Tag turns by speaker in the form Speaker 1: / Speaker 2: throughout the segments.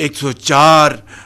Speaker 1: 104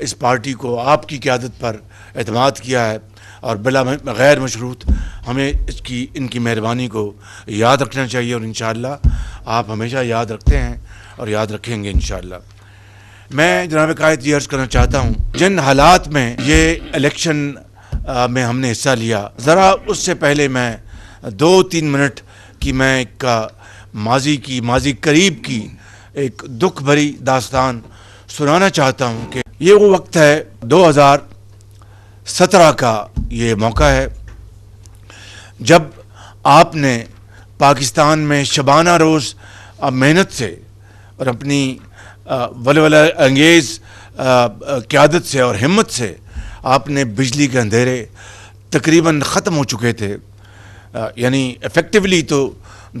Speaker 1: اس party کو آپ کی قیادت پر اعتماد کیا ہے، اور بلا غیر مشروط ہمیں ان کی مہربانی کو یاد رکھنا چاہیے، اور انشاءاللہ آپ ہمیشہ یاد رکھتے ہیں اور یاد رکھیں گے انشاءاللہ۔ میں جناب قائد یہ عرض کرنا چاہتا ہوں، جن حالات میں یہ الیکشن میں ہم نے حصہ لیا، ذرا اس سے پہلے میں 2-3 منٹ کی میں ایک ماضی قریب کی ایک دکھ بھری داستان سنانا چاہتا ہوں کہ یہ وہ وقت ہے 2017 کا یہ موقع ہے جب آپ نے پاکستان میں شبانہ روز محنت سے اور اپنی ولولہ انگیز قیادت سے اور ہمت سے آپ نے بجلی کے اندھیرے تقریباً ختم ہو چکے تھے، یعنی ایفیکٹولی تو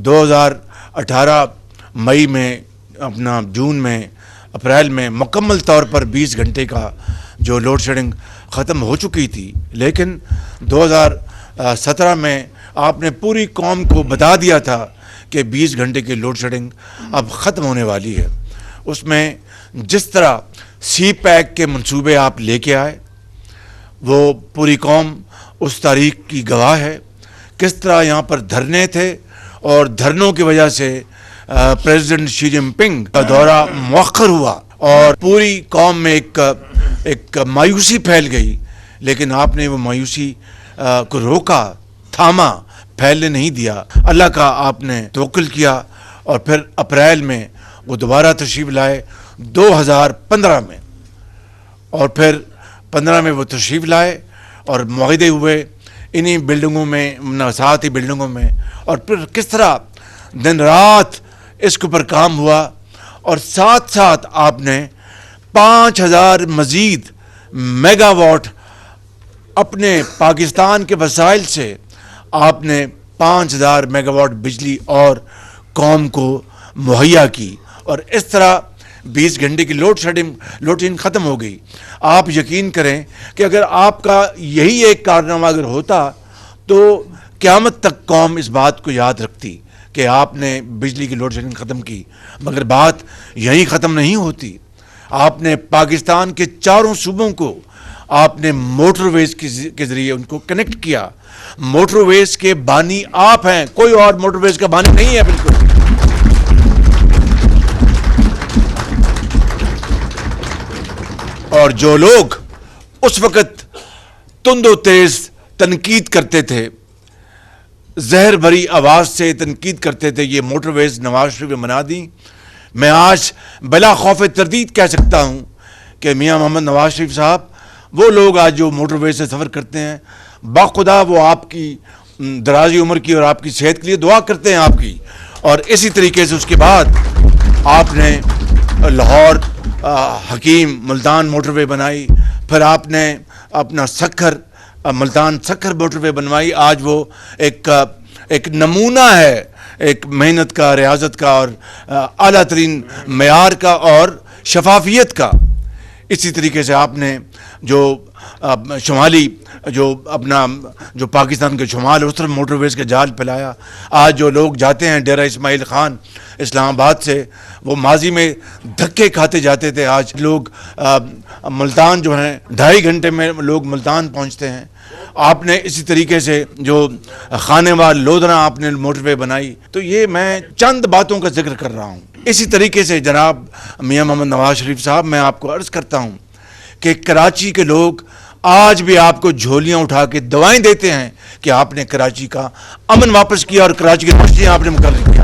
Speaker 1: 2018 مئی میں جون میں اپریل میں مکمل طور پر 20 گھنٹے کا جو لوڈ شیڈنگ ختم ہو چکی تھی، لیکن 2017 میں آپ نے پوری قوم کو بتا دیا تھا کہ 20 گھنٹے کی لوڈ شیڈنگ اب ختم ہونے والی ہے۔ اس میں جس طرح سی پیک کے منصوبے آپ لے کے آئے، وہ پوری قوم اس تاریخ کی گواہ ہے۔ کس طرح یہاں پر دھرنے تھے اور دھرنوں کی وجہ سے پریزیڈنٹ شی جن پنگ کا دورہ مؤخر ہوا اور پوری قوم میں ایک مایوسی پھیل گئی، لیکن آپ نے وہ مایوسی کو روکا، تھاما، پھیلنے نہیں دیا۔ اللہ کا آپ نے توکل کیا اور پھر اپریل میں وہ دوبارہ تشریف لائے 2015 میں، اور پھر 15 میں وہ تشریف لائے اور معاہدے ہوئے انہی بلڈنگوں میں، ساتھ ہی بلڈنگوں میں، اور پھر کس طرح دن رات اس کے اوپر کام ہوا، اور ساتھ ساتھ آپ نے 5000 مزید میگا واٹ اپنے پاکستان کے وسائل سے آپ نے 5000 میگا واٹ بجلی اور قوم کو مہیا کی، اور اس طرح 20 گھنٹے کی لوڈ شیڈنگ ختم ہو گئی۔ آپ یقین کریں کہ اگر آپ کا یہی ایک کارنامہ اگر ہوتا تو قیامت تک قوم اس بات کو یاد رکھتی کہ آپ نے بجلی کی لوڈ شیڈنگ ختم کی، مگر بات یہیں ختم نہیں ہوتی۔ آپ نے پاکستان کے چاروں صوبوں کو آپ نے موٹر ویز کے ذریعے ان کو کنیکٹ کیا۔ موٹر ویز کے بانی آپ ہیں، کوئی اور موٹر ویز کا بانی نہیں ہے بالکل۔ اور جو لوگ اس وقت تند و تیز تنقید کرتے تھے، زہر بھری آواز سے تنقید کرتے تھے یہ موٹر ویز نواز شریف نے بنا دی، میں آج بلا خوف تردید کہہ سکتا ہوں کہ میاں محمد نواز شریف صاحب، وہ لوگ آج جو موٹر ویز سے سفر کرتے ہیں، باخدا وہ آپ کی درازی عمر کی اور آپ کی صحت کے لیے دعا کرتے ہیں آپ کی۔ اور اسی طریقے سے اس کے بعد آپ نے لاہور حکیم ملتان موٹر وے بنائی، پھر آپ نے اپنا ملتان سکھر موٹر وے بنوائی۔ آج وہ ایک نمونہ ہے ایک محنت کا، ریاضت کا اور اعلیٰ ترین معیار کا اور شفافیت کا۔ اسی طریقے سے آپ نے جو شمالی جو پاکستان کے شمال اس طرف موٹر ویز کا جال پھیلایا۔ آج جو لوگ جاتے ہیں ڈیرہ اسماعیل خان اسلام آباد سے، وہ ماضی میں دھکے کھاتے جاتے تھے، آج لوگ ملتان جو ہیں 2.5 گھنٹے میں لوگ ملتان پہنچتے ہیں۔ آپ نے اسی طریقے سے جو خانیوال لودھنا آپ نے موٹر وے بنائی۔ تو یہ میں چند باتوں کا ذکر کر رہا ہوں۔ اسی طریقے سے جناب میاں محمد نواز شریف صاحب، میں آپ کو عرض کرتا ہوں کہ کراچی کے لوگ آج بھی آپ کو جھولیاں اٹھا کے دعائیں دیتے ہیں کہ آپ نے کراچی کا امن واپس کیا اور کراچی کی مسجدیں آپ نے مقرر کیا۔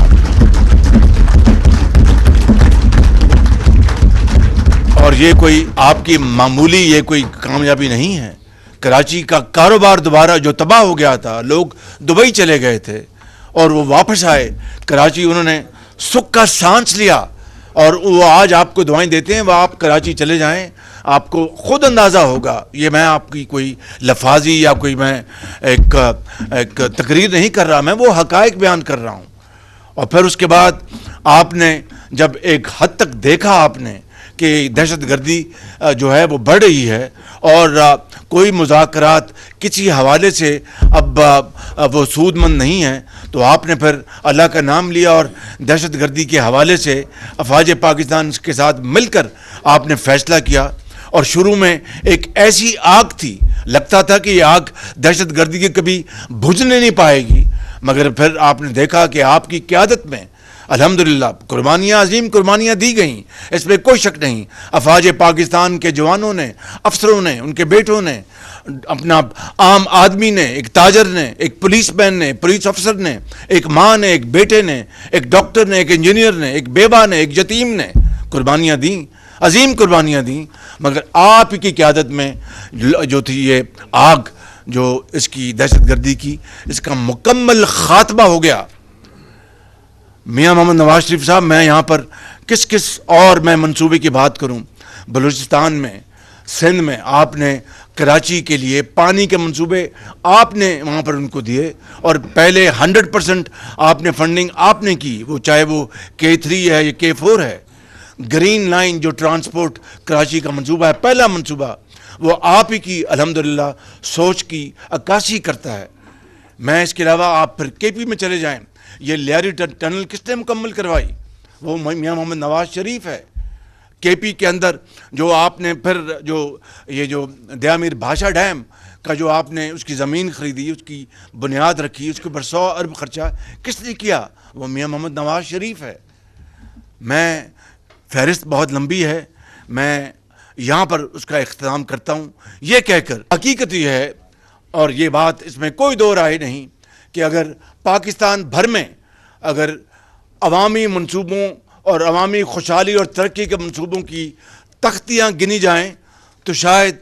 Speaker 1: اور یہ کوئی آپ کی معمولی یہ کوئی کامیابی نہیں ہے۔ کراچی کا کاروبار دوبارہ جو تباہ ہو گیا تھا، لوگ دبئی چلے گئے تھے اور وہ واپس آئے کراچی، انہوں نے سکھ کا سانس لیا، اور وہ آج آپ کو دعائیں دیتے ہیں۔ وہ آپ کراچی چلے جائیں، آپ کو خود اندازہ ہوگا، یہ میں آپ کی کوئی لفاظی یا کوئی میں ایک تقریر نہیں کر رہا، میں وہ حقائق بیان کر رہا ہوں۔ اور پھر اس کے بعد آپ نے جب ایک حد تک دیکھا آپ نے کہ دہشت گردی جو ہے وہ بڑھ رہی ہے اور کوئی مذاکرات کسی حوالے سے اب وہ سود مند نہیں ہیں، تو آپ نے پھر اللہ کا نام لیا اور دہشت گردی کے حوالے سے افواج پاکستان کے ساتھ مل کر آپ نے فیصلہ کیا، اور شروع میں ایک ایسی آگ تھی، لگتا تھا کہ یہ آگ دہشت گردی کی کبھی بجھنے نہیں پائے گی، مگر پھر آپ نے دیکھا کہ آپ کی قیادت میں الحمدللہ قربانیاں، عظیم قربانیاں دی گئیں، اس میں کوئی شک نہیں۔ افواج پاکستان کے جوانوں نے، افسروں نے، ان کے بیٹوں نے، اپنا عام آدمی نے، ایک تاجر نے، ایک پولیس مین نے، پولیس افسر نے، ایک ماں نے، ایک بیٹے نے، ایک ڈاکٹر نے، ایک انجینئر نے، ایک بیوہ نے، ایک یتیم نے قربانیاں دیں، عظیم قربانیاں دیں، مگر آپ کی قیادت میں جو تھی یہ آگ، جو اس کی دہشت گردی کی، اس کا مکمل خاتمہ ہو گیا۔ میاں محمد نواز شریف صاحب، میں یہاں پر کس اور میں منصوبے کی بات کروں۔ بلوچستان میں، سندھ میں آپ نے کراچی کے لیے پانی کے منصوبے آپ نے وہاں پر ان کو دیے، اور پہلے 100% آپ نے فنڈنگ آپ نے کی، وہ چاہے وہ K3 ہے یا K4 ہے۔ گرین لائن جو ٹرانسپورٹ کراچی کا منصوبہ ہے، پہلا منصوبہ، وہ آپ ہی کی الحمدللہ سوچ کی عکاسی کرتا ہے۔ میں اس کے علاوہ آپ پھر KP میں چلے جائیں، یہ لیاری ٹنل کس نے مکمل کروائی؟ وہ میاں محمد نواز شریف ہے۔ KP کے اندر جو آپ نے پھر یہ جو دیا میر بھاشا ڈیم کا جو آپ نے اس کی زمین خریدی، اس کی بنیاد رکھی، اس کے اوپر 100 ارب خرچہ کس نے کیا؟ وہ میاں محمد نواز شریف ہے۔ میں فہرست بہت لمبی ہے، میں یہاں پر اس کا اختتام کرتا ہوں یہ کہہ کر، حقیقت یہ ہے اور یہ بات اس میں کوئی دو رائے نہیں کہ اگر پاکستان بھر میں اگر عوامی منصوبوں اور عوامی خوشحالی اور ترقی کے منصوبوں کی تختیاں گنی جائیں تو شاید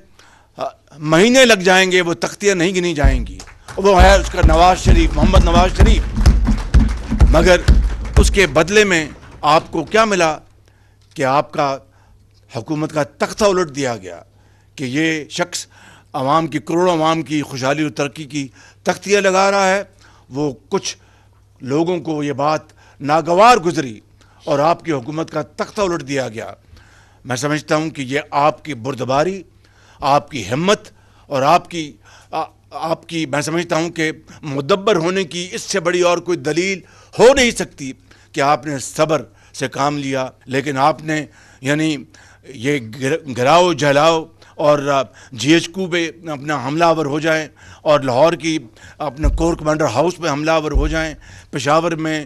Speaker 1: مہینے لگ جائیں گے، وہ تختیاں نہیں گنی جائیں گی۔ وہ ہے اس کا نواز شریف، محمد نواز شریف۔ مگر اس کے بدلے میں آپ کو کیا ملا کہ آپ کا حکومت کا تختہ الٹ دیا گیا کہ یہ شخص عوام کی، کروڑوں عوام کی خوشحالی اور ترقی کی تختیاں لگا رہا ہے۔ وہ کچھ لوگوں کو یہ بات ناگوار گزری اور آپ کی حکومت کا تختہ الٹ دیا گیا۔ میں سمجھتا ہوں کہ یہ آپ کی بردباری، آپ کی ہمت اور آپ کی میں سمجھتا ہوں کہ مدبر ہونے کی اس سے بڑی اور کوئی دلیل ہو نہیں سکتی کہ آپ نے صبر سے کام لیا۔ لیکن آپ نے یعنی یہ گراؤ جھلاؤ اور GHQ پہ اپنا حملہ آور ہو جائیں، اور لاہور کی اپنا کور کمانڈر ہاؤس پہ حملہ آور ہو جائیں، پشاور میں،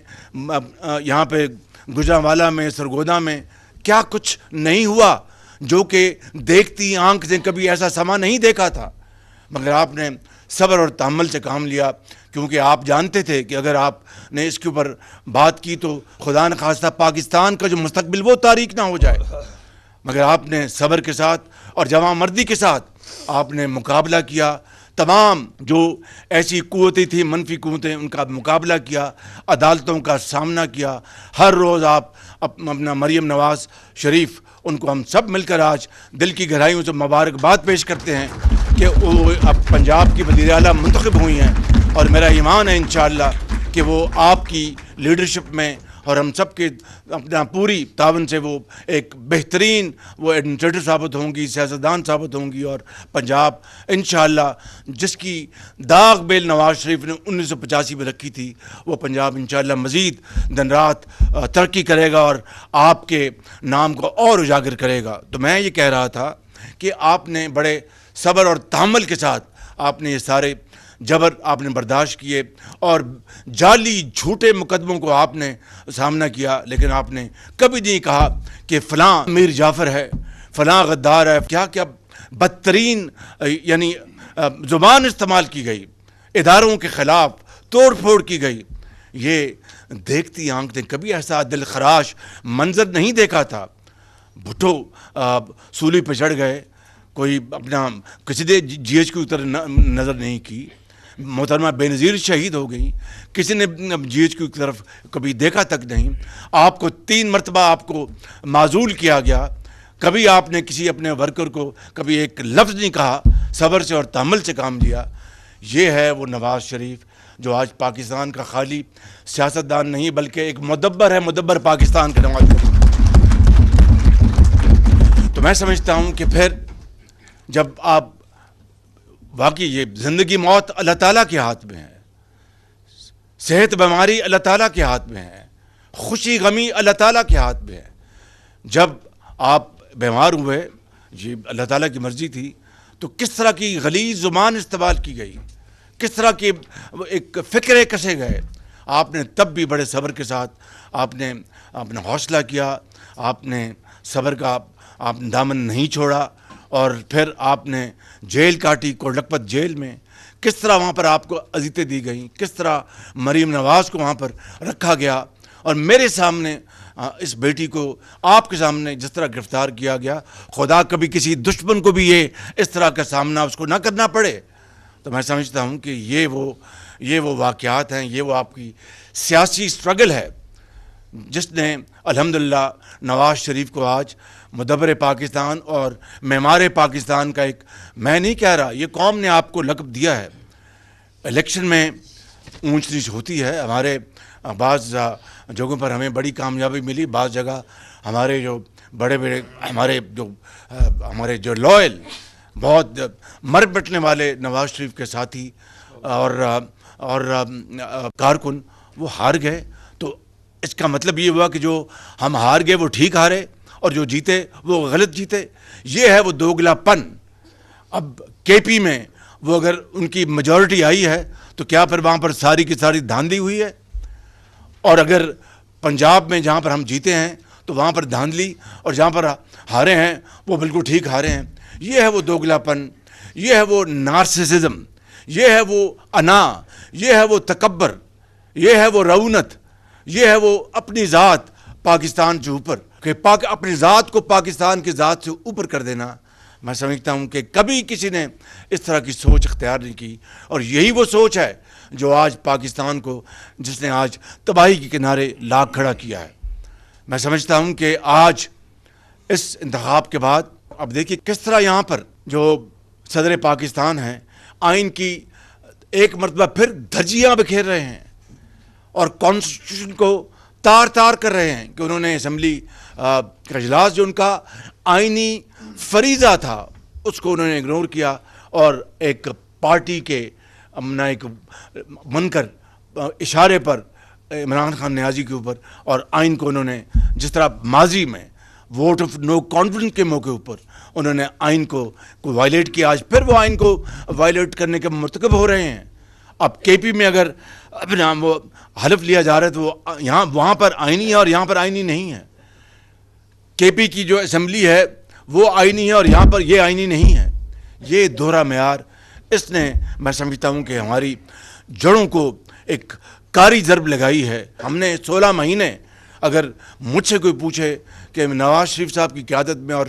Speaker 1: یہاں پہ گجرانوالہ میں، سرگودا میں کیا کچھ نہیں ہوا جو کہ دیکھتی آنکھ نے کبھی ایسا سما نہیں دیکھا تھا۔ مگر آپ نے صبر اور تحمل سے کام لیا، کیونکہ آپ جانتے تھے کہ اگر آپ نے اس کے اوپر بات کی تو خدا نخواستہ پاکستان کا جو مستقبل وہ تاریک نہ ہو جائے۔ مگر آپ نے صبر کے ساتھ اور جواں مردی کے ساتھ آپ نے مقابلہ کیا، تمام جو ایسی قوتیں تھیں، منفی قوتیں، ان کا مقابلہ کیا، عدالتوں کا سامنا کیا۔ ہر روز آپ اپنا مریم نواز شریف، ان کو ہم سب مل کر آج دل کی گہرائیوں سے مبارکباد پیش کرتے ہیں کہ وہ اب پنجاب کی وزیر اعلیٰ منتخب ہوئی ہیں، اور میرا ایمان ہے انشاءاللہ کہ وہ آپ کی لیڈرشپ میں اور ہم سب کے اپنا پوری تعاون سے وہ ایک بہترین وہ ایڈمنسٹریٹر ثابت ہوں گی، سیاستدان ثابت ہوں گی، اور پنجاب انشاءاللہ جس کی داغ بیل نواز شریف نے 1985 میں رکھی تھی، وہ پنجاب انشاءاللہ مزید دن رات ترقی کرے گا اور آپ کے نام کو اور اجاگر کرے گا۔ تو میں یہ کہہ رہا تھا کہ آپ نے بڑے صبر اور تحمل کے ساتھ آپ نے یہ سارے جبر آپ نے برداشت کیے اور جعلی جھوٹے مقدموں کو آپ نے سامنا کیا، لیکن آپ نے کبھی نہیں کہا کہ فلاں میر جعفر ہے، فلاں غدار ہے۔ کیا کیا بدترین یعنی زبان استعمال کی گئی، اداروں کے خلاف توڑ پھوڑ کی گئی۔ یہ دیکھتی آنکھ نے کبھی ایسا دل خراش منظر نہیں دیکھا تھا۔ بھٹو سولی پہ چڑھ گئے، کوئی اپنا کسی نے GHQ کی طرف نظر نہیں کی، محترمہ بے نظیر شہید ہو گئی، کسی نے GHQ کی طرف کبھی دیکھا تک نہیں۔ آپ کو 3 مرتبہ آپ کو معزول کیا گیا، کبھی آپ نے کسی اپنے ورکر کو کبھی ایک لفظ نہیں کہا، صبر سے اور تحمل سے کام لیا۔ یہ ہے وہ نواز شریف جو آج پاکستان کا خالی سیاستدان نہیں بلکہ ایک مدبر ہے، مدبر پاکستان کا نواز شریف۔ تو میں سمجھتا ہوں کہ پھر جب آپ واقعی یہ زندگی موت اللہ تعالیٰ کے ہاتھ میں ہے، صحت بیماری اللہ تعالیٰ کے ہاتھ میں ہے، خوشی غمی اللہ تعالیٰ کے ہاتھ میں ہے۔ جب آپ بیمار ہوئے یہ اللہ تعالیٰ کی مرضی تھی، تو کس طرح کی غلیظ زبان استعمال کی گئی، کس طرح کے ایک فکرے کسے گئے. آپ نے تب بھی بڑے صبر کے ساتھ آپ نے اپنا حوصلہ کیا، آپ نے صبر کا آپ نے دامن نہیں چھوڑا، اور پھر آپ نے جیل کاٹی، کوڈکپت جیل میں. کس طرح وہاں پر آپ کو اذیتیں دی گئیں، کس طرح مریم نواز کو وہاں پر رکھا گیا، اور میرے سامنے اس بیٹی کو آپ کے سامنے جس طرح گرفتار کیا گیا. خدا کبھی کسی دشمن کو بھی یہ اس طرح کا سامنا اس کو نہ کرنا پڑے. تو میں سمجھتا ہوں کہ یہ وہ واقعات ہیں، یہ وہ آپ کی سیاسی سٹرگل ہے جس نے الحمدللہ نواز شریف کو آج مدبر پاکستان اور معمار پاکستان کا ایک، میں نہیں کہہ رہا، یہ قوم نے آپ کو لقب دیا ہے. الیکشن میں اونچ نیچ ہوتی ہے، ہمارے بعض جگہوں پر ہمیں بڑی کامیابی ملی، بعض جگہ ہمارے جو بڑے ہمارے جو لوئل، بہت مر بٹنے والے نواز شریف کے ساتھی اور کارکن وہ ہار گئے. تو اس کا مطلب یہ ہوا کہ جو ہم ہار گئے وہ ٹھیک ہارے، اور جو جیتے وہ غلط جیتے. یہ ہے وہ دوگلا پن. اب کے پی میں وہ اگر ان کی میجورٹی آئی ہے تو کیا پھر وہاں پر ساری کی ساری دھاندلی ہوئی ہے؟ اور اگر پنجاب میں جہاں پر ہم جیتے ہیں تو وہاں پر دھاندلی، اور جہاں پر ہارے ہیں وہ بالکل ٹھیک ہارے ہیں. یہ ہے وہ دوگلا پن، یہ ہے وہ نارسسزم، یہ ہے وہ انا، یہ ہے وہ تکبر، یہ ہے وہ رعونت، یہ ہے وہ اپنی ذات پاکستان سے اوپر، کہ اپنی ذات کو پاکستان کی ذات سے اوپر کر دینا. میں سمجھتا ہوں کہ کبھی کسی نے اس طرح کی سوچ اختیار نہیں کی، اور یہی وہ سوچ ہے جو آج پاکستان کو، جس نے آج تباہی کے کنارے لا کھڑا کیا ہے. میں سمجھتا ہوں کہ آج اس انتخاب کے بعد اب دیکھیے کس طرح یہاں پر جو صدر پاکستان ہیں آئین کی ایک مرتبہ پھر دھجیاں بکھیر رہے ہیں، اور کانسٹیٹیوشن کو تار تار کر رہے ہیں کہ انہوں نے اسمبلی کا اجلاس جو ان کا آئینی فریضہ تھا اس کو انہوں نے اگنور کیا، اور ایک پارٹی کے ایک منکر اشارے پر عمران خان نیازی کے اوپر، اور آئین کو انہوں نے جس طرح ماضی میں ووٹ آف نو کانفیڈنس کے موقع اوپر انہوں نے آئین کو وائلیٹ کیا، آج پھر وہ آئین کو وائلیٹ کرنے کے مرتکب ہو رہے ہیں. اب کے پی میں اگر وہ حلف لیا جا رہا ہے تو وہ وہاں پر آئینی ہے اور یہاں پر آئینی نہیں ہے. کے پی کی جو اسمبلی ہے وہ آئینی ہے اور یہاں پر یہ آئینی نہیں ہے. یہ دوہرا معیار اس نے، میں سمجھتا ہوں کہ ہماری جڑوں کو ایک کاری ضرب لگائی ہے. ہم نے 16 مہینے، اگر مجھ سے کوئی پوچھے کہ نواز شریف صاحب کی قیادت میں اور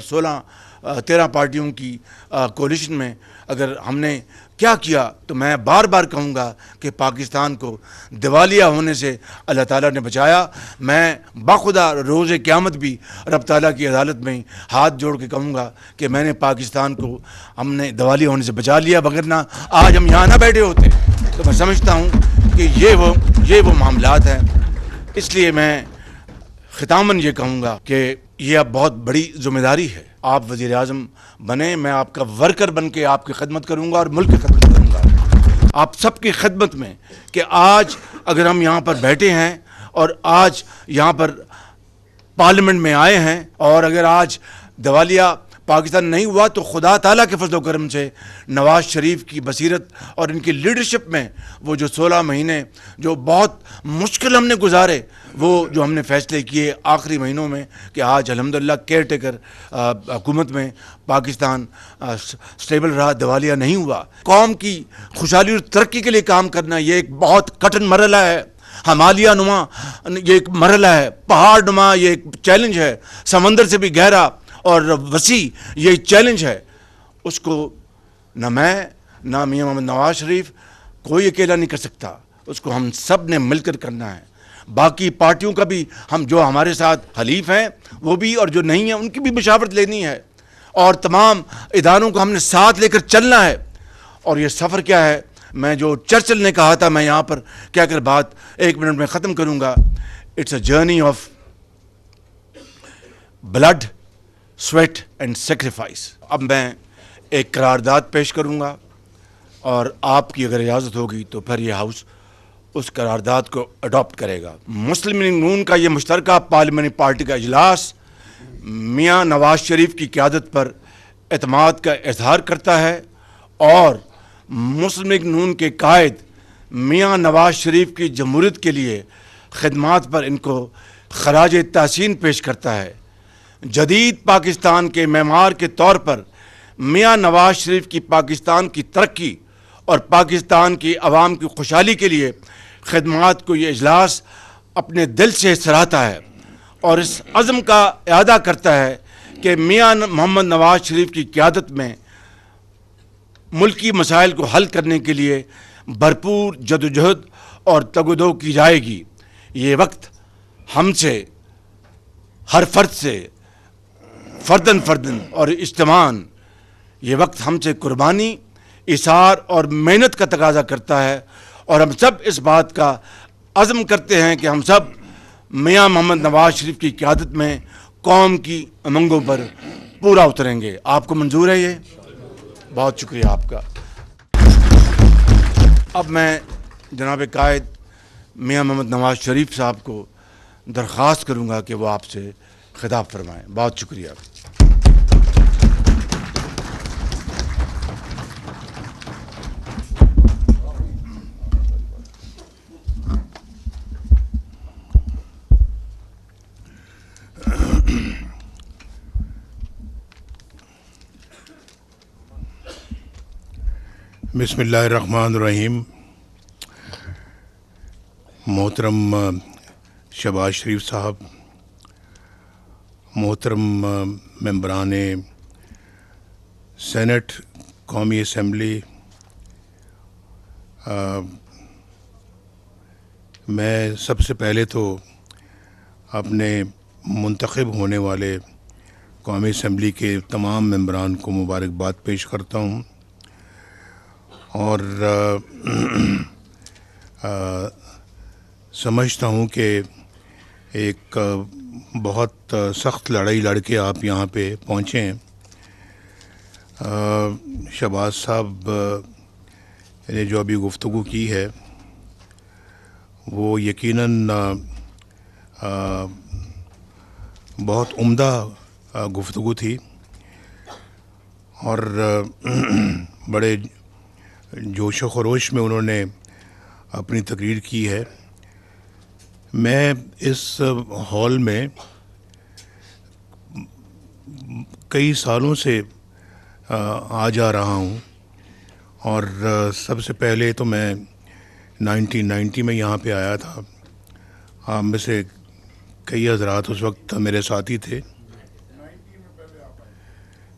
Speaker 1: 13 پارٹیوں کی کولیشن میں اگر ہم نے کیا کیا، تو میں بار بار کہوں گا کہ پاکستان کو دیوالیہ ہونے سے اللہ تعالیٰ نے بچایا. میں باخدا روز قیامت بھی رب تعالیٰ کی عدالت میں ہاتھ جوڑ کے کہوں گا کہ میں نے پاکستان کو، ہم نے دیوالیہ ہونے سے بچا لیا، وگرنہ آج ہم یہاں نہ بیٹھے ہوتے. تو میں سمجھتا ہوں کہ یہ وہ معاملات ہیں. اس لیے میں ختاماً یہ کہوں گا کہ یہ اب بہت بڑی ذمہ داری ہے. آپ وزیر اعظم بنیں، میں آپ کا ورکر بن کے آپ کی خدمت کروں گا اور ملک کی خدمت کروں گا، آپ سب کی خدمت میں. کہ آج اگر ہم یہاں پر بیٹھے ہیں اور آج یہاں پر پارلیمنٹ میں آئے ہیں، اور اگر آج دیوالیہ پاکستان نہیں ہوا تو خدا تعالیٰ کے فضل و کرم سے نواز شریف کی بصیرت اور ان کی لیڈرشپ میں وہ جو 16 مہینے جو بہت مشکل ہم نے گزارے، وہ جو ہم نے فیصلے کیے آخری مہینوں میں، کہ آج الحمدللہ کیئر ٹیکر حکومت میں پاکستان سٹیبل رہا، دیوالیہ نہیں ہوا. قوم کی خوشحالی اور ترقی کے لیے کام کرنا یہ ایک بہت کٹھن مرحلہ ہے. ہمالیہ نما یہ ایک مرحلہ ہے، پہاڑ نما یہ ایک چیلنج ہے، سمندر سے بھی گہرا اور وسیع یہ چیلنج ہے. اس کو نہ میں نہ میاں محمد نواز شریف کوئی اکیلا نہیں کر سکتا، اس کو ہم سب نے مل کر کرنا ہے. باقی پارٹیوں کا بھی، ہم جو ہمارے ساتھ حلیف ہیں وہ بھی، اور جو نہیں ہیں ان کی بھی مشاورت لینی ہے، اور تمام اداروں کو ہم نے ساتھ لے کر چلنا ہے. اور یہ سفر کیا ہے، میں جو چرچل نے کہا تھا، میں یہاں پر کیا کر بات 1 منٹ میں ختم کروں گا. It's a journey of blood, sweat and sacrifice. اب میں ایک قرارداد پیش کروں گا، اور آپ کی اگر اجازت ہوگی تو پھر یہ ہاؤس اس قرارداد کو اڈاپٹ کرے گا. مسلم لیگ نون کا یہ مشترکہ پارلیمانی پارٹی کا اجلاس میاں نواز شریف کی قیادت پر اعتماد کا اظہار کرتا ہے اور مسلم لیگ نون کے قائد میاں نواز شریف کی جمہوریت کے لیے خدمات پر ان کو خراج تحسین پیش کرتا ہے۔ جدید پاکستان کے معمار کے طور پر میاں نواز شریف کی پاکستان کی ترقی اور پاکستان کی عوام کی خوشحالی کے لیے خدمات کو یہ اجلاس اپنے دل سے سراہتا ہے اور اس عزم کا اعادہ کرتا ہے کہ میاں محمد نواز شریف کی قیادت میں ملکی مسائل کو حل کرنے کے لیے بھرپور جدوجہد اور تگ و دو کی جائے گی۔ یہ وقت ہم سے، ہر فرد سے، فردن اور اجتماعاً، یہ وقت ہم سے قربانی، ایثار اور محنت کا تقاضا کرتا ہے، اور ہم سب اس بات کا عزم کرتے ہیں کہ ہم سب میاں محمد نواز شریف کی قیادت میں قوم کی امنگوں پر پورا اتریں گے۔ آپ کو منظور ہے یہ؟ بہت شکریہ آپ کا۔ اب میں جناب قائد میاں محمد نواز شریف صاحب کو درخواست کروں گا کہ وہ آپ سے خطاب فرمائیں۔ بہت شکریہ۔
Speaker 2: بسم اللہ الرحمن الرحیم۔ محترم شہباز شریف صاحب، محترم ممبران سینٹ، قومی اسمبلی، میں سب سے پہلے تو اپنے منتخب ہونے والے قومی اسمبلی کے تمام ممبران کو مبارکباد پیش کرتا ہوں، اور سمجھتا ہوں کہ ایک بہت سخت لڑائی لڑ کے آپ یہاں پہ پہنچے ہیں۔ شہباز صاحب نے جو ابھی گفتگو کی ہے وہ یقیناً بہت عمدہ گفتگو تھی، اور بڑے جوش و خروش میں انہوں نے اپنی تقریر کی ہے۔ میں اس ہال میں کئی سالوں سے آ جا رہا ہوں، اور سب سے پہلے تو میں 1990 میں یہاں پہ آیا تھا۔ آپ میں سے کئی حضرات اس وقت میرے ساتھی تھے۔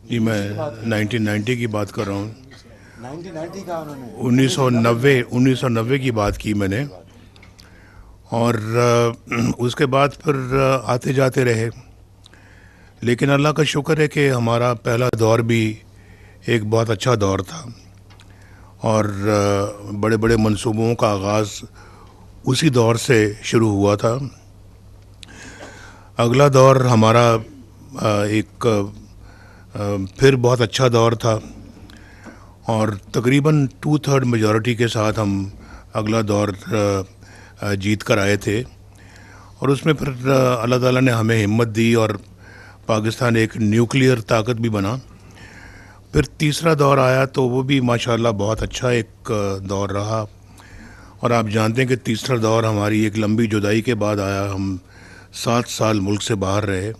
Speaker 2: جی میں 1990 کی بات کر رہا ہوں، 1990 کی بات کی میں نے، اور اس کے بعد پھر آتے جاتے رہے، لیکن اللہ کا شکر ہے کہ ہمارا پہلا دور بھی ایک بہت اچھا دور تھا، اور بڑے بڑے منصوبوں کا آغاز اسی دور سے شروع ہوا تھا۔ اگلا دور ہمارا ایک پھر بہت اچھا دور تھا، اور تقریباً 2/3 میجورٹی کے ساتھ ہم اگلا دور جیت کر آئے تھے، اور اس میں پھر اللہ تعالیٰ نے ہمیں ہمت دی اور پاکستان ایک نیوکلیئر طاقت بھی بنا۔ پھر تیسرا دور آیا تو وہ بھی ماشاءاللہ بہت اچھا ایک دور رہا، اور آپ جانتے ہیں کہ تیسرا دور ہماری ایک لمبی جدائی کے بعد آیا۔ ہم 7 سال ملک سے باہر رہے،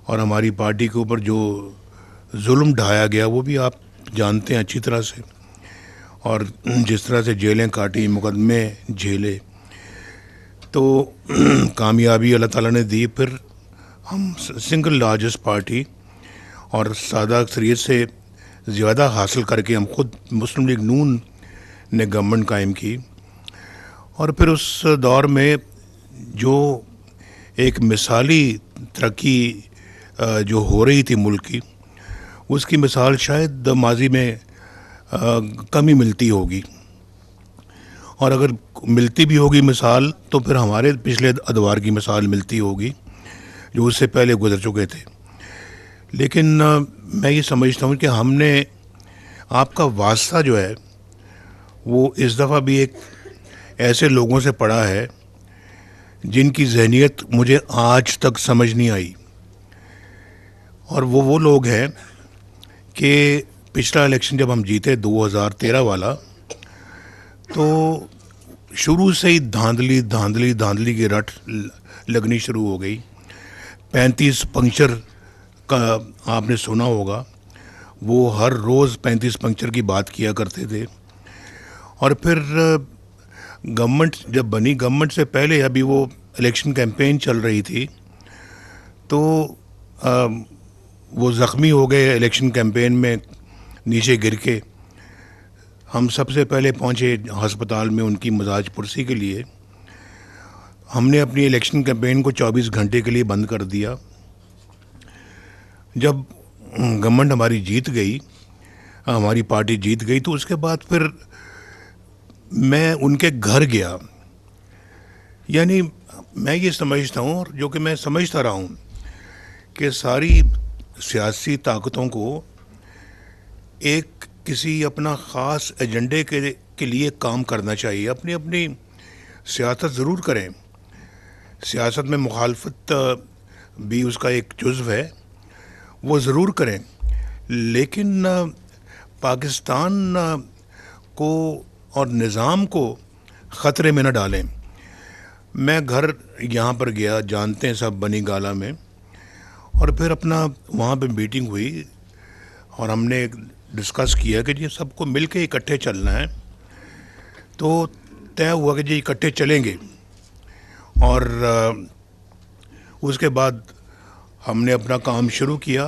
Speaker 2: اور ہماری پارٹی کے اوپر جو ظلم ڈھایا گیا وہ بھی آپ جانتے ہیں اچھی طرح سے، اور جس طرح سے جیلیں کاٹی، مقدمے جھیلے، تو کامیابی اللہ تعالیٰ نے دی۔ پھر ہم سنگل لارجسٹ پارٹی اور سادہ اکثریت سے زیادہ حاصل کر کے ہم خود مسلم لیگ نون نے گورنمنٹ قائم کی، اور پھر اس دور میں جو ایک مثالی ترقی جو ہو رہی تھی ملک کی، اس کی مثال شاید ماضی میں کم ہی ملتی ہوگی، اور اگر ملتی بھی ہوگی مثال تو پھر ہمارے پچھلے ادوار کی مثال ملتی ہوگی جو اس سے پہلے گزر چکے تھے۔ لیکن میں یہ سمجھتا ہوں کہ ہم نے آپ کا واسطہ جو ہے وہ اس دفعہ بھی ایک ایسے لوگوں سے پڑا ہے جن کی ذہنیت مجھے آج تک سمجھ نہیں آئی، اور وہ لوگ ہیں کہ پچھلا الیکشن جب ہم جیتے 2013 والا، تو شروع سے ہی دھاندلی کی رٹ لگنی شروع ہو گئی. 35 پنکچر کا آپ نے سنا ہوگا، وہ ہر روز 35 پنکچر کی بات کیا کرتے تھے. اور پھر گورنمنٹ جب بنی، گورنمنٹ سے پہلے ابھی وہ الیکشن کیمپین چل رہی تھی، تو وہ زخمی ہو گئے الیکشن کیمپین میں نیچے گر کے. ہم سب سے پہلے پہنچے ہسپتال میں ان کی مزاج پرسی کے لیے. ہم نے اپنی الیکشن کیمپین کو 24 گھنٹے کے لیے بند کر دیا. جب گورنمنٹ ہماری جیت گئی، ہماری پارٹی جیت گئی، تو اس کے بعد پھر میں ان کے گھر گیا. یعنی میں یہ سمجھتا ہوں، اور جو کہ میں سمجھتا رہا ہوں، کہ ساری سیاسی طاقتوں کو ایک کسی اپنا خاص ایجنڈے کے لیے کام کرنا چاہیے. اپنی سیاست ضرور کریں، سیاست میں مخالفت بھی اس کا ایک جزو ہے، وہ ضرور کریں، لیکن پاکستان کو اور نظام کو خطرے میں نہ ڈالیں. میں گھر یہاں پر گیا، جانتے ہیں سب، بنی گالہ میں، اور پھر اپنا وہاں پہ میٹنگ ہوئی اور ہم نے ڈسکس کیا کہ جی سب کو مل کے اکٹھے چلنا ہے. تو طے ہوا کہ جی اکٹھے چلیں گے. اور اس کے بعد ہم نے اپنا کام شروع کیا.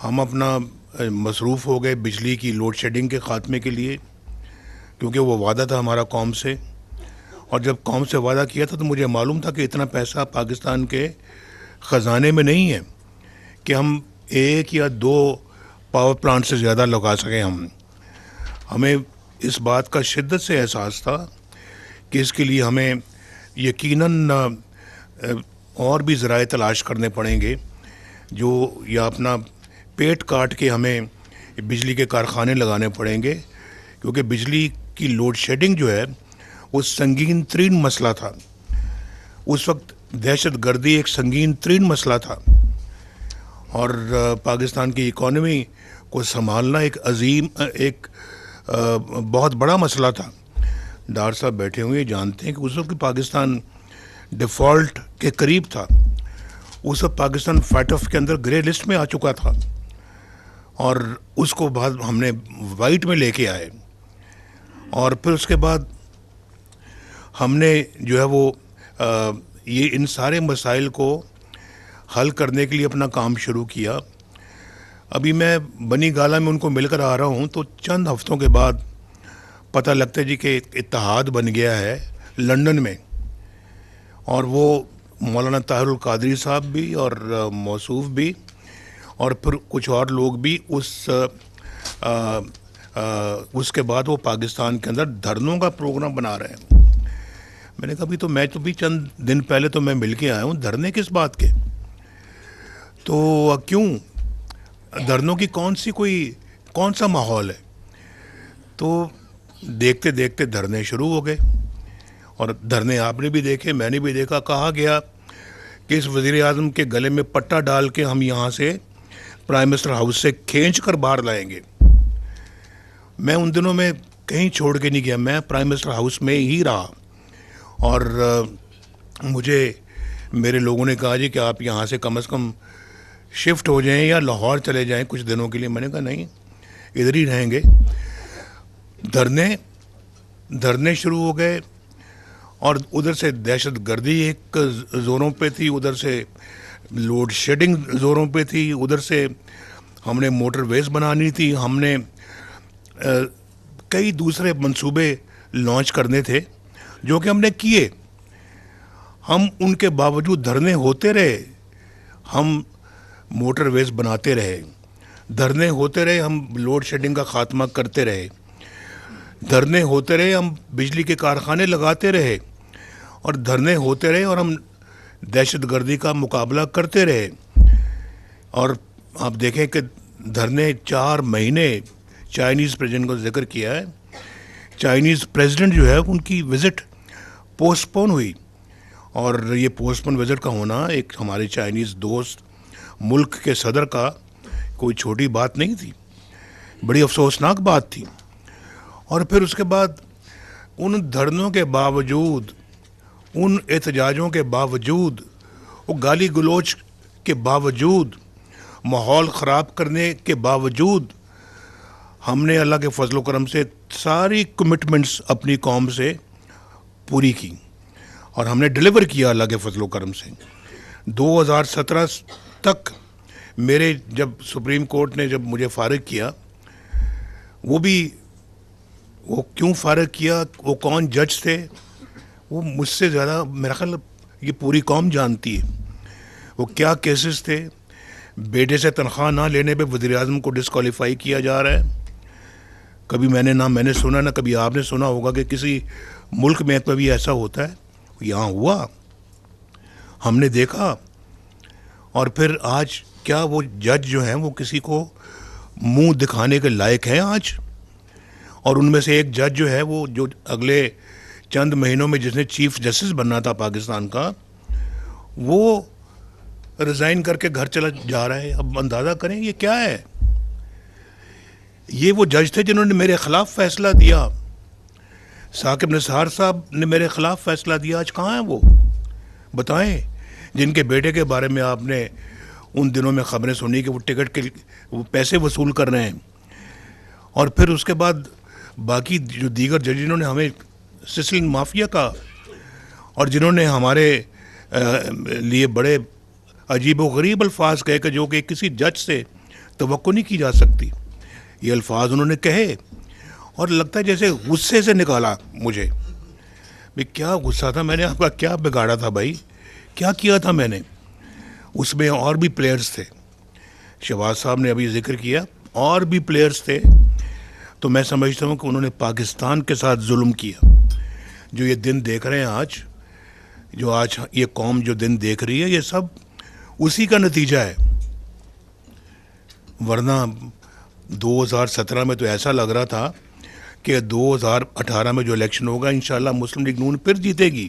Speaker 2: ہم اپنا مصروف ہو گئے بجلی کی لوڈ شیڈنگ کے خاتمے کے لیے، کیونکہ وہ وعدہ تھا ہمارا قوم سے. اور جب قوم سے وعدہ کیا تھا تو مجھے معلوم تھا کہ اتنا پیسہ پاکستان کے خزانے میں نہیں ہے کہ ہم 1 یا 2 پاور پلانٹ سے زیادہ لگا سکیں. ہمیں اس بات کا شدت سے احساس تھا کہ اس کے لیے ہمیں یقیناً اور بھی ذرائع تلاش کرنے پڑیں گے، جو یا اپنا پیٹ کاٹ کے ہمیں بجلی کے کارخانے لگانے پڑیں گے، کیونکہ بجلی کی لوڈ شیڈنگ جو ہے وہ سنگین ترین مسئلہ تھا. اس وقت دہشت گردی ایک سنگین ترین مسئلہ تھا، اور پاکستان کی اکانومی کو سنبھالنا ایک بہت بڑا مسئلہ تھا. ڈار صاحب بیٹھے ہوئے جانتے ہیں کہ اس وقت پاکستان ڈیفالٹ کے قریب تھا. اس وقت پاکستان فائٹ آف کے اندر گرے لسٹ میں آ چکا تھا، اور اس کو بعد ہم نے وائٹ میں لے کے آئے. اور پھر اس کے بعد ہم نے جو ہے وہ یہ ان سارے مسائل کو حل کرنے کے لیے اپنا کام شروع کیا. ابھی میں بنی گالہ میں ان کو مل کر آ رہا ہوں تو چند ہفتوں کے بعد پتہ لگتا ہے جی کہ اتحاد بن گیا ہے لندن میں، اور وہ مولانا طاہر القادری صاحب بھی اور موصوف بھی اور پھر کچھ اور لوگ بھی اس کے بعد وہ پاکستان کے اندر دھرنوں کا پروگرام بنا رہے ہیں. میں نے کہا میں تو بھی چند دن پہلے تو میں مل کے آیا ہوں، دھرنے کس بات کے؟ تو کیوں دھرنوں کی کون سا ماحول ہے؟ تو دیکھتے دیکھتے دھرنے شروع ہو گئے، اور دھرنے آپ نے بھی دیکھے، میں نے بھی دیکھا. کہا گیا کہ اس وزیر اعظم کے گلے میں پٹا ڈال کے ہم یہاں سے پرائم منسٹر ہاؤس سے کھینچ کر باہر لائیں گے. میں ان دنوں میں کہیں چھوڑ کے نہیں گیا، میں پرائم منسٹر ہاؤس میں ہی رہا. اور مجھے میرے لوگوں نے کہا جی کہ آپ یہاں سے کم از کم شفٹ ہو جائیں یا لاہور چلے جائیں کچھ دنوں کے لیے. میں نے کہا نہیں، ادھر ہی رہیں گے. دھرنے شروع ہو گئے، اور ادھر سے دہشت گردی ایک زوروں پہ تھی، ادھر سے لوڈ شیڈنگ زوروں پہ تھی، ادھر سے ہم نے موٹر ویز بنانی تھی، ہم نے کئی دوسرے منصوبے لانچ کرنے تھے جو کہ ہم نے کیے. ہم ان کے باوجود دھرنے ہوتے رہے، ہم موٹر ویز بناتے رہے، دھرنے ہوتے رہے، ہم لوڈ شیڈنگ کا خاتمہ کرتے رہے، دھرنے ہوتے رہے، ہم بجلی کے کارخانے لگاتے رہے، اور دھرنے ہوتے رہے، اور ہم دہشت گردی کا مقابلہ کرتے رہے. اور آپ دیکھیں کہ دھرنے 4 مہینے، چائنیز پریزیڈنٹ کو ذکر کیا ہے، چائنیز پریزیڈنٹ جو ہے ان کی وزٹ پوسٹ پون ہوئی. اور یہ پوسٹ پون وزٹ کا ہونا ایک ہمارے چائنیز دوست ملک کے صدر کا کوئی چھوٹی بات نہیں تھی, بڑی افسوسناک بات تھی. اور پھر اس کے بعد ان دھرنوں کے باوجود, ان احتجاجوں کے باوجود, وہ گالی گلوچ کے باوجود, ماحول خراب کرنے کے باوجود, ہم نے اللہ کے فضل و کرم سے ساری کمٹمنٹس اپنی قوم سے پوری کی اور ہم نے ڈیلیور کیا اللہ کے فضل و کرم سے. 2017 تک میرے, جب سپریم کورٹ نے جب مجھے فارغ کیا, وہ کیوں فارغ کیا, وہ کون جج تھے, وہ مجھ سے زیادہ میرا خیال یہ پوری قوم جانتی ہے. وہ کیا کیسز تھے, بیٹے سے تنخواہ نہ لینے پہ وزیر اعظم کو ڈسکوالیفائی کیا جا رہا ہے. کبھی میں نے سنا, نہ کبھی آپ نے سنا ہوگا کہ کسی ملک میں کبھی ایسا ہوتا ہے. یہاں ہوا, ہم نے دیکھا. اور پھر آج کیا وہ جج جو ہیں وہ کسی کو منہ دکھانے کے لائق ہیں آج؟ اور ان میں سے ایک جج جو ہے وہ جو اگلے چند مہینوں میں جس نے چیف جسٹس بننا تھا پاکستان کا, وہ ریزائن کر کے گھر چلا جا رہا ہے. اب اندازہ کریں یہ کیا ہے. یہ وہ جج تھے جنہوں نے میرے خلاف فیصلہ دیا. ثاقب نثار صاحب نے میرے خلاف فیصلہ دیا. آج کہاں ہیں وہ, بتائیں. جن کے بیٹے کے بارے میں آپ نے ان دنوں میں خبریں سنی کہ وہ ٹکٹ کے وہ پیسے وصول کر رہے ہیں. اور پھر اس کے بعد باقی جو دیگر جج جنہوں نے ہمیں سسلنگ مافیا کا, اور جنہوں نے ہمارے لیے بڑے عجیب و غریب الفاظ کہے کہ جو کہ کسی جج سے توقع نہیں کی جا سکتی, یہ الفاظ انہوں نے کہے. اور لگتا ہے جیسے غصے سے نکالا مجھے. بھئی کیا غصہ تھا, میں نے آپ کا کیا بگاڑا تھا بھائی, کیا کیا تھا میں نے. اس میں اور بھی پلیئرز تھے, شہباز صاحب نے ابھی ذکر کیا, اور بھی پلیئرز تھے. تو میں سمجھتا ہوں کہ انہوں نے پاکستان کے ساتھ ظلم کیا. جو یہ دن دیکھ رہے ہیں آج, جو آج یہ قوم جو دن دیکھ رہی ہے, یہ سب اسی کا نتیجہ ہے. ورنہ 2017 میں تو ایسا لگ رہا تھا کہ 2018 میں جو الیکشن ہوگا انشاءاللہ مسلم لیگ نون پھر جیتے گی.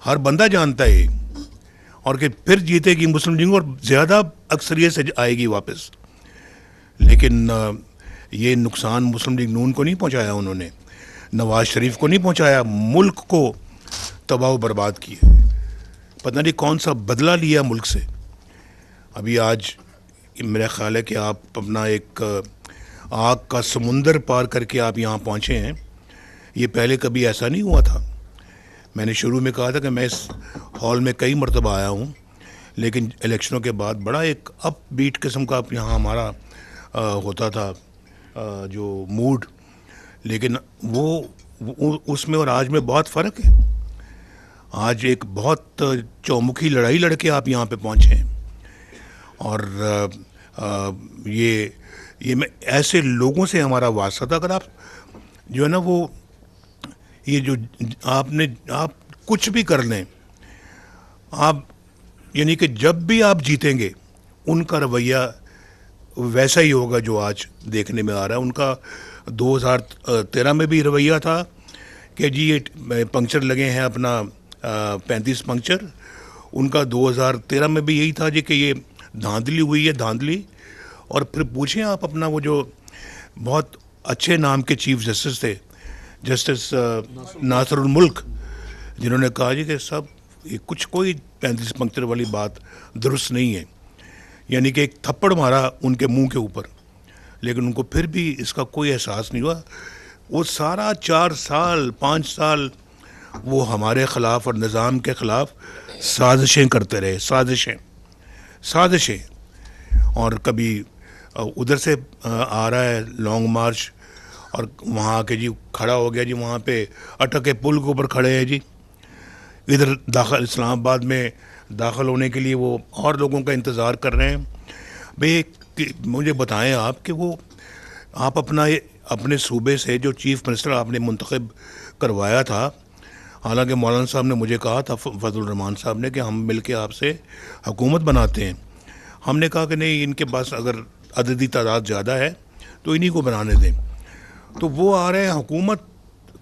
Speaker 2: ہر بندہ جانتا ہے, اور کہ پھر جیتے گی مسلم لیگ, اور زیادہ اکثریت سے آئے گی واپس. لیکن یہ نقصان مسلم لیگ نون کو نہیں پہنچایا انہوں نے, نواز شریف کو نہیں پہنچایا, ملک کو تباہ و برباد کیا. پتہ نہیں کون سا بدلہ لیا ملک سے. ابھی آج میرا خیال ہے کہ آپ اپنا ایک آگ کا سمندر پار کر کے آپ یہاں پہنچے ہیں. یہ پہلے کبھی ایسا نہیں ہوا تھا. میں نے شروع میں کہا تھا کہ میں اس ہال میں کئی مرتبہ آیا ہوں, لیکن الیکشنوں کے بعد بڑا ایک اپ بیٹ قسم کا یہاں ہمارا ہوتا تھا جو موڈ. لیکن وہ اس میں اور آج میں بہت فرق ہے. آج ایک بہت چومکھی لڑائی لڑ کے آپ یہاں پہ پہنچے ہیں. اور یہ میں ایسے لوگوں سے ہمارا واسطہ تھا. اگر آپ جو ہے نا وہ یہ جو آپ کچھ بھی کر لیں, آپ یعنی کہ جب بھی آپ جیتیں گے ان کا رویہ ویسا ہی ہوگا جو آج دیکھنے میں آ رہا ہے. ان کا 2013 میں بھی رویہ تھا کہ جی یہ پنکچر لگے ہیں اپنا 35 پنکچر. ان کا 2013 میں بھی یہی تھا جی کہ یہ دھاندلی ہوئی ہے, دھاندلی. اور پھر پوچھیں آپ اپنا وہ جو بہت اچھے نام کے چیف جسٹس تھے, جسٹس ناصر الملک, جنہوں نے کہا جی کہ سب یہ کچھ کوئی 35 پنکچر والی بات درست نہیں ہے. یعنی کہ ایک تھپڑ مارا ان کے منہ کے اوپر, لیکن ان کو پھر بھی اس کا کوئی احساس نہیں ہوا. وہ سارا 4 سال 5 سال وہ ہمارے خلاف اور نظام کے خلاف سازشیں کرتے رہے, سازشیں. اور کبھی ادھر سے آ رہا ہے لانگ مارچ, اور وہاں کے جی کھڑا ہو گیا جی وہاں پہ اٹک کے پل کے اوپر کھڑے ہیں جی. ادھر داخل اسلام آباد میں داخل ہونے کے لیے وہ اور لوگوں کا انتظار کر رہے ہیں. بھئی مجھے بتائیں آپ کہ وہ آپ اپنے صوبے سے جو چیف منسٹر آپ نے منتخب کروایا تھا, حالانکہ مولانا صاحب نے مجھے کہا تھا, فضل الرحمان صاحب نے, کہ ہم مل کے آپ سے حکومت بناتے ہیں. ہم نے کہا کہ نہیں, ان کے پاس اگر عددی تعداد زیادہ ہے تو انہی کو بنانے دیں. تو وہ آ رہے ہیں, حکومت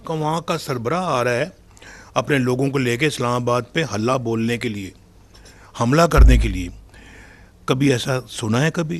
Speaker 2: کا وہاں کا سربراہ آ رہا ہے اپنے لوگوں کو لے کے اسلام آباد پہ ہلہ بولنے کے لیے, حملہ کرنے کے لیے. کبھی ایسا سنا ہے کبھی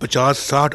Speaker 2: 50-60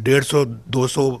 Speaker 2: 150-200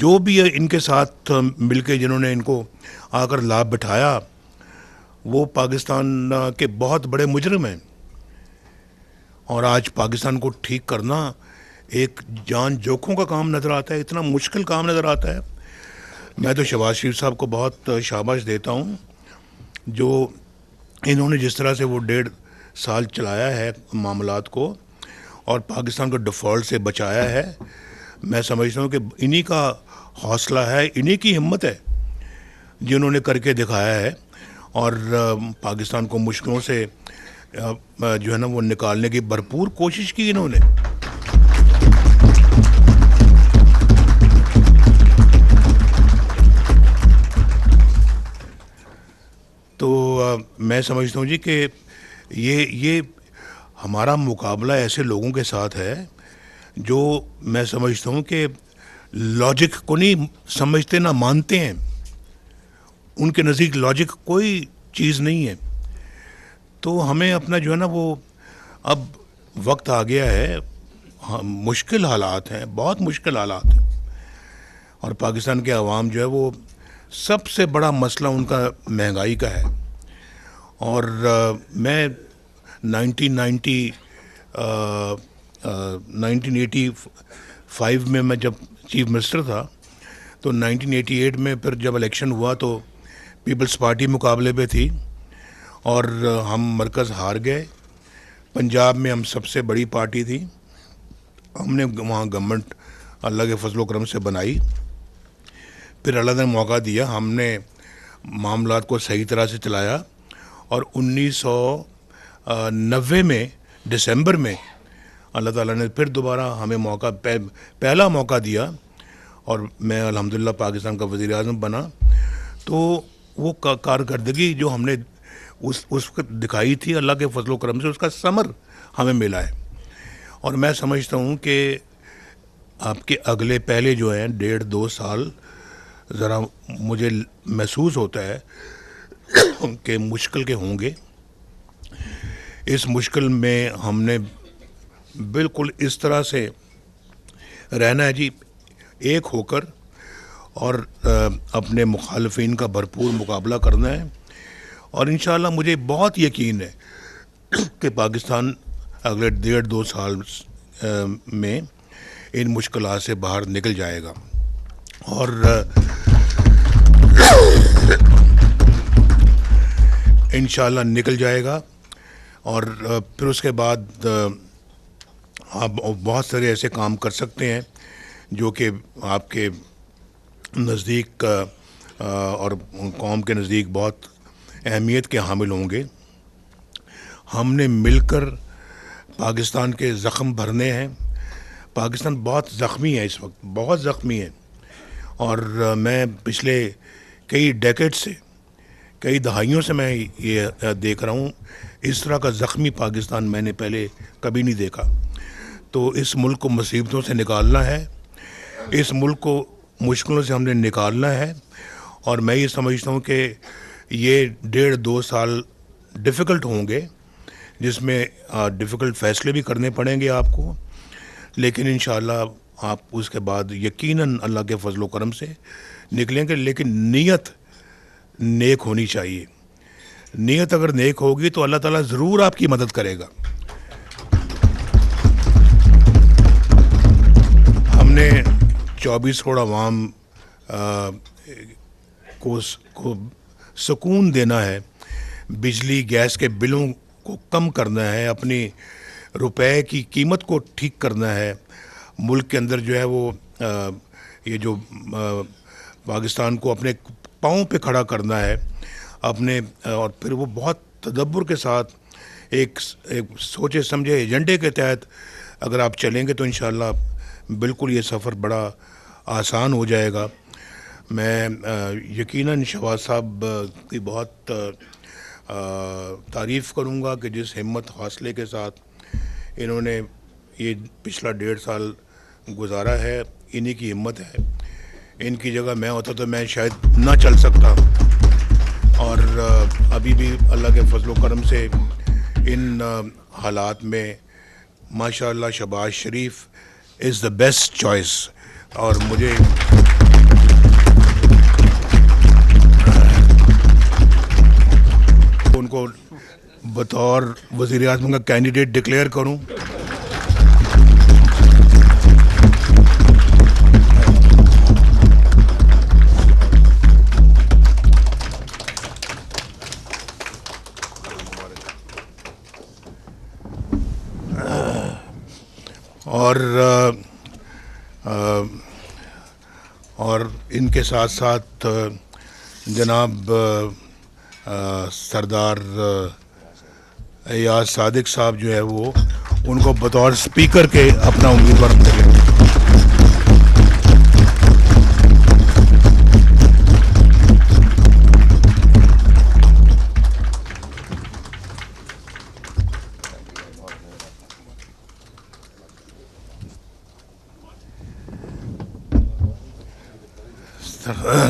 Speaker 2: جو بھی ان کے ساتھ مل کے جنہوں نے ان کو آ کر لابھ بٹھایا وہ پاکستان کے بہت بڑے مجرم ہیں، اور آج پاکستان کو ٹھیک کرنا ایک جان جوکھوں کا کام نظر آتا ہے، اتنا مشکل کام نظر آتا ہے. میں تو شہباز شریف صاحب کو بہت شاباش دیتا ہوں، جو انہوں نے جس طرح سے وہ 1.5 سال چلایا ہے معاملات کو اور پاکستان کو ڈیفالٹ سے بچایا ہے. میں سمجھتا ہوں کہ انہی کا حوصلہ ہے، انہی کی ہمت ہے جنہوں نے کر کے دکھایا ہے، اور پاکستان کو مشکلوں سے جو ہے نا وہ نکالنے کی بھرپور کوشش کی انہوں نے. تو میں سمجھتا ہوں جی کہ یہ ہمارا مقابلہ ایسے لوگوں کے ساتھ ہے جو میں سمجھتا ہوں کہ لاجک کو نہیں سمجھتے، نہ مانتے ہیں. ان کے نزدیک لاجک کوئی چیز نہیں ہے. تو ہمیں اپنا جو ہے نا وہ اب وقت آ گیا ہے، مشکل حالات ہیں، بہت مشکل حالات ہیں، اور پاکستان کے عوام جو ہے وہ سب سے بڑا مسئلہ ان کا مہنگائی کا ہے. اور میں 1985 میں جب چیف منسٹر تھا تو 1988 میں پھر جب الیکشن ہوا تو پیپلز پارٹی مقابلے پہ تھی اور ہم مرکز ہار گئے. پنجاب میں ہم سب سے بڑی پارٹی تھی، ہم نے وہاں گورنمنٹ اللہ کے فضل و کرم سے بنائی. پھر اللہ نے موقع دیا، ہم نے معاملات کو صحیح طرح سے چلایا، اور 1990 میں دسمبر میں اللہ تعالیٰ نے پھر دوبارہ ہمیں پہلا موقع دیا، اور میں الحمدللہ پاکستان کا وزیر اعظم بنا. تو وہ کارکردگی جو ہم نے اس وقت دکھائی تھی، اللہ کے فضل و کرم سے اس کا ثمر ہمیں ملا ہے. اور میں سمجھتا ہوں کہ آپ کے پہلے جو ہیں 1.5-2 سال ذرا مجھے محسوس ہوتا ہے کہ مشکل کے ہوں گے. اس مشکل میں ہم نے بالکل اس طرح سے رہنا ہے جی، ایک ہو کر، اور اپنے مخالفین کا بھرپور مقابلہ کرنا ہے. اور انشاءاللہ مجھے بہت یقین ہے کہ پاکستان اگلے 1.5-2 سال میں ان مشکلات سے باہر نکل جائے گا. اور انشاءاللہ نکل جائے گا. اور پھر اس کے بعد آپ بہت سارے ایسے کام کر سکتے ہیں جو کہ آپ کے نزدیک اور قوم کے نزدیک بہت اہمیت کے حامل ہوں گے. ہم نے مل کر پاکستان کے زخم بھرنے ہیں. پاکستان بہت زخمی ہے، اس وقت بہت زخمی ہے، اور میں پچھلے کئی ڈیکیڈ سے، کئی دہائیوں سے میں یہ دیکھ رہا ہوں، اس طرح کا زخمی پاکستان میں نے پہلے کبھی نہیں دیکھا. تو اس ملک کو مصیبتوں سے نکالنا ہے، اس ملک کو مشکلوں سے ہم نے نکالنا ہے. اور میں یہ سمجھتا ہوں کہ یہ 1.5-2 سال ڈیفیکلٹ ہوں گے، جس میں ڈیفیکلٹ فیصلے بھی کرنے پڑیں گے آپ کو، لیکن انشاءاللہ آپ اس کے بعد یقیناً اللہ کے فضل و کرم سے نکلیں گے. لیکن نیت نیک ہونی چاہیے. نیت اگر نیک ہوگی تو اللہ تعالیٰ ضرور آپ کی مدد کرے گا. ہم نے 24 کروڑ عوام کو سکون دینا ہے، بجلی گیس کے بلوں کو کم کرنا ہے، اپنی روپے کی قیمت کو ٹھیک کرنا ہے. ملک کے اندر جو ہے وہ یہ جو پاکستان کو اپنے پاؤں پہ کھڑا کرنا ہے اپنے، اور پھر وہ بہت تدبر کے ساتھ ایک سوچے سمجھے ایجنڈے کے تحت اگر آپ چلیں گے تو انشاءاللہ بالکل یہ سفر بڑا آسان ہو جائے گا. میں یقیناً شہباز صاحب کی بہت تعریف کروں گا کہ جس ہمت حوصلے کے ساتھ انہوں نے یہ پچھلا 1.5 سال گزارا ہے، انہی کی ہمت ہے. ان کی جگہ میں ہوتا تو میں شاید نہ چل سکتا. اور ابھی بھی اللہ کے فضل و کرم سے ان حالات میں ماشاءاللہ شہباز شریف از دا بیسٹ چوائس. اور مجھے ان کو بطور وزیر اعظم کا کینڈیڈیٹ ڈکلیئر کروں. اور ان کے ساتھ ساتھ جناب سردار ایاز صادق صاحب جو ہے وہ ان کو بطور اسپیکر کے اپنا امیدوار کریں.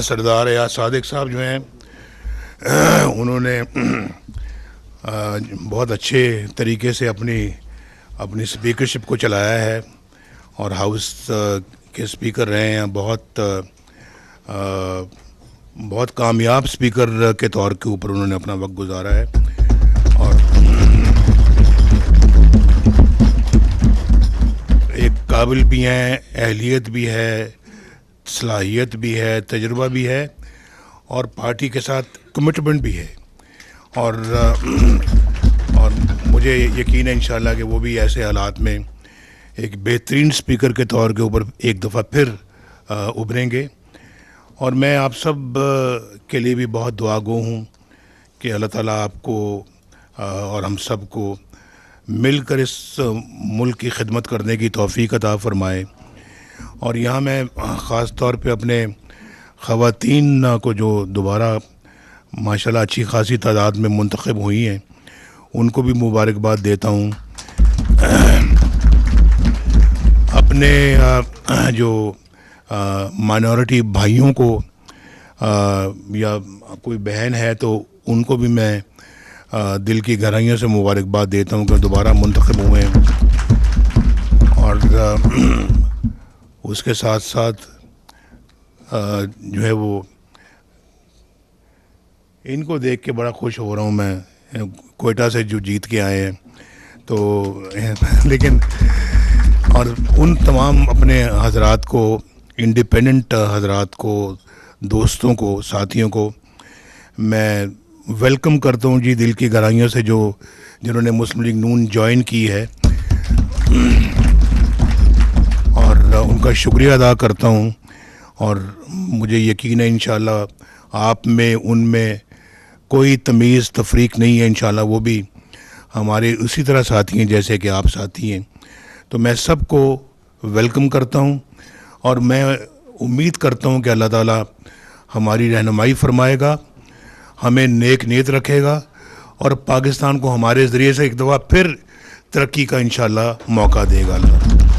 Speaker 2: سردار ایاز صادق صاحب جو ہیں انہوں نے بہت اچھے طریقے سے اپنی اسپیکرشپ کو چلایا ہے اور ہاؤس کے اسپیکر رہے ہیں. بہت کامیاب اسپیکر کے طور کے اوپر انہوں نے اپنا وقت گزارا ہے. اور ایک قابل بھی ہیں, اہلیت بھی ہے, صلاحیت بھی ہے, تجربہ بھی ہے, اور پارٹی کے ساتھ کمٹمنٹ بھی ہے. اور مجھے یقین ہے انشاءاللہ کہ وہ بھی ایسے حالات میں ایک بہترین اسپیکر کے طور کے اوپر ایک دفعہ پھر ابھریں گے. اور میں آپ سب کے لیے بھی بہت دعا گو ہوں کہ اللہ تعالیٰ آپ کو اور ہم سب کو مل کر اس ملک کی خدمت کرنے کی توفیق عطا فرمائے. اور یہاں میں خاص طور پہ اپنے خواتین کو جو دوبارہ ماشاءاللہ اچھی خاصی تعداد میں منتخب ہوئی ہیں ان کو بھی مبارکباد دیتا ہوں. اپنے جو مائنورٹی بھائیوں کو یا کوئی بہن ہے تو ان کو بھی میں دل کی گہرائیوں سے مبارکباد دیتا ہوں کہ دوبارہ منتخب ہوئے ہیں. اور اس کے ساتھ ساتھ جو ہے وہ ان کو دیکھ کے بڑا خوش ہو رہا ہوں میں, کوئٹہ سے جو جیت کے آئے ہیں تو لیکن اور ان تمام اپنے حضرات کو, انڈیپینڈنٹ حضرات کو, دوستوں کو, ساتھیوں کو میں ویلکم کرتا ہوں جی دل کی گہرائیوں سے, جنہوں نے مسلم لیگ نون جوائن کی ہے, اور ان کا شکریہ ادا کرتا ہوں. اور مجھے یقین ہے انشاءاللہ آپ میں ان میں کوئی تمیز تفریق نہیں ہے, انشاءاللہ وہ بھی ہمارے اسی طرح ساتھی ہیں جیسے کہ آپ ساتھی ہیں. تو میں سب کو ویلکم کرتا ہوں اور میں امید کرتا ہوں کہ اللہ تعالیٰ ہماری رہنمائی فرمائے گا, ہمیں نیک نیت رکھے گا اور پاکستان کو ہمارے ذریعے سے ایک دفعہ پھر ترقی کا انشاءاللہ موقع دے گا. اللہ